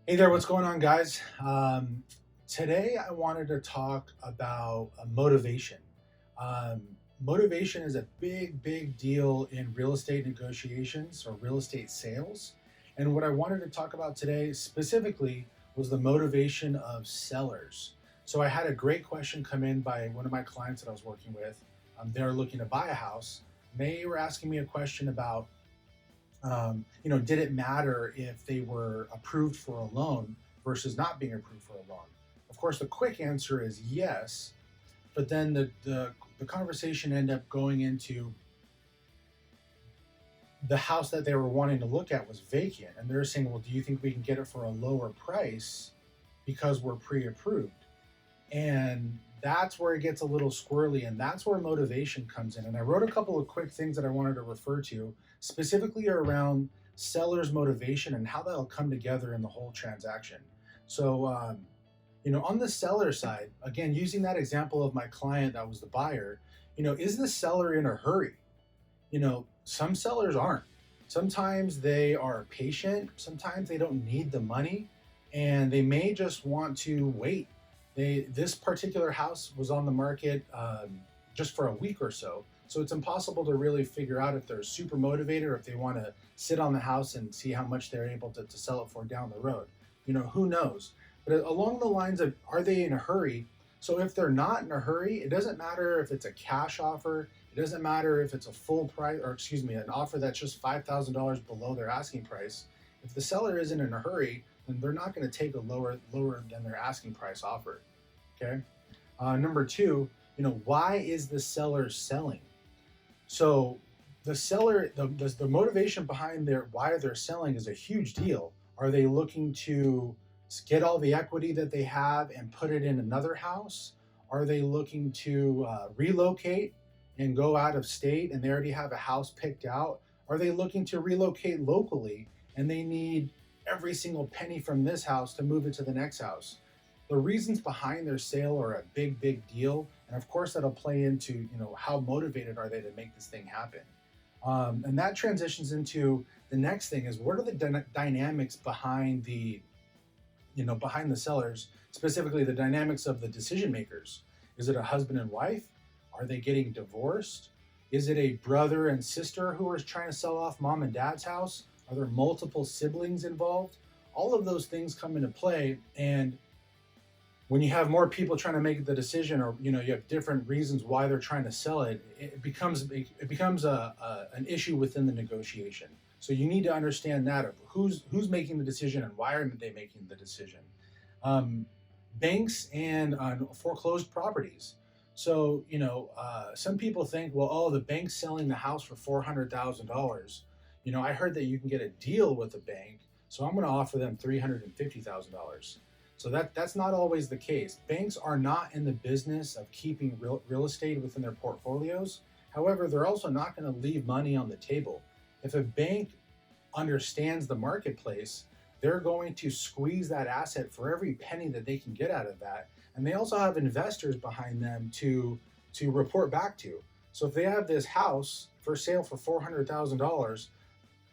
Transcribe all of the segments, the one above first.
Hey there, what's going on, guys? Today, I wanted to talk about motivation. Motivation is a big, big deal in real estate negotiations or real estate sales. And what I wanted to talk about today specifically was the motivation of sellers. So, I had a great question come in by one of my clients that I was working with. They're looking to buy a house. They were asking me a question about did it matter if they were approved for a loan versus not being approved for a loan? Of course, the quick answer is yes, but then the conversation ended up going into the house that they were wanting to look at was vacant, and they're saying, "Well, do you think we can get it for a lower price because we're pre-approved?" And that's where it gets a little squirrely, and that's where motivation comes in. And I wrote a couple of quick things that I wanted to refer to specifically around seller's motivation and how that'll come together in the whole transaction. So on the seller side, again, using that example of my client that was the buyer, is the seller in a hurry? Some sellers aren't. Sometimes they are patient, sometimes they don't need the money, and they may just want to wait. This particular house was on the market just for a week or so it's impossible to really figure out if they're super motivated or if they want to sit on the house and see how much they're able to sell it for down the road. Who knows? But along the lines of, are they in a hurry? So if they're not in a hurry, it doesn't matter if it's a cash offer. It doesn't matter if it's a full price, or excuse me, an offer that's just $5,000 below their asking price. If the seller isn't in a hurry, then they're not going to take a lower than their asking price offer. Okay. Number two, why is the seller selling? So the seller, the motivation behind their why they're selling is a huge deal. Are they looking to get all the equity that they have and put it in another house? Are they looking to relocate and go out of state and they already have a house picked out? Are they looking to relocate locally and they need every single penny from this house to move it to the next house? The reasons behind their sale are a big, big deal, and of course that'll play into how motivated are they to make this thing happen. And that transitions into the next thing is, what are the dynamics behind the sellers, specifically the dynamics of the decision makers? Is it a husband and wife? Are they getting divorced? Is it a brother and sister who are trying to sell off mom and dad's house? Are there multiple siblings involved? All of those things come into play, and when you have more people trying to make the decision, or you have different reasons why they're trying to sell it, it becomes an issue within the negotiation. So you need to understand that of who's making the decision and why are they making the decision. um, Banks and foreclosed properties. So some people think, well, oh, the bank's selling the house for $400,000. I heard that you can get a deal with the bank, so I'm going to offer them $350,000. So that's not always the case. Banks are not in the business of keeping real estate within their portfolios. However, they're also not going to leave money on the table. If a bank understands the marketplace, they're going to squeeze that asset for every penny that they can get out of that. And they also have investors behind them to report back to. So if they have this house for sale for $400,000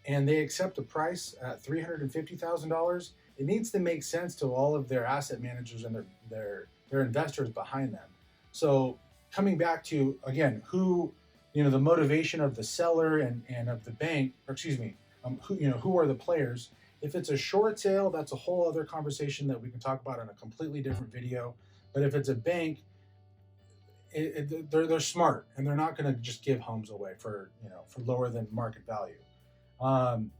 and they accept a price at $350,000, it needs to make sense to all of their asset managers and their investors behind them. So coming back to, again, the motivation of the seller and of the bank, or excuse me, who are the players? If it's a short sale, that's a whole other conversation that we can talk about in a completely different video. But if it's a bank, they're smart and they're not going to just give homes away for lower than market value. Um,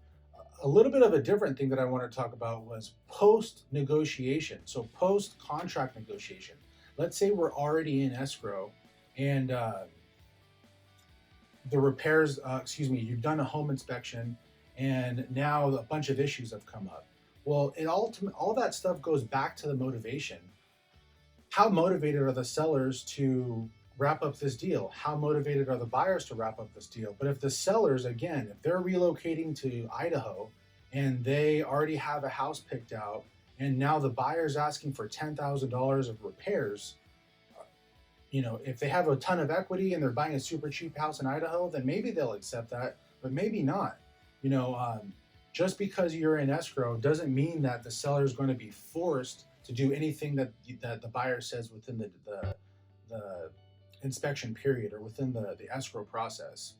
a little bit of a different thing that I want to talk about was post negotiation. So post contract negotiation. Let's say we're already in escrow and the repairs, you've done a home inspection and now a bunch of issues have come up. Well, all that stuff goes back to the motivation. How motivated are the sellers to wrap up this deal? How motivated are the buyers to wrap up this deal? But if the sellers, again, if they're relocating to Idaho and they already have a house picked out, and now the buyer's asking for $10,000 of repairs, if they have a ton of equity and they're buying a super cheap house in Idaho, then maybe they'll accept that, but maybe not. You know, um, just because you're in escrow doesn't mean that the seller is going to be forced to do anything that the buyer says within the inspection period or within the escrow process.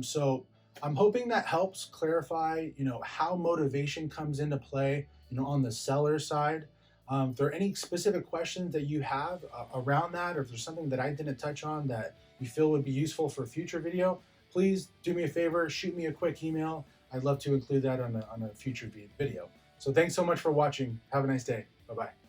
So I'm hoping that helps clarify, how motivation comes into play, on the seller side. If there are any specific questions that you have around that, or if there's something that I didn't touch on that you feel would be useful for a future video, please do me a favor, shoot me a quick email. I'd love to include that on a future video. So thanks so much for watching. Have a nice day. Bye-bye.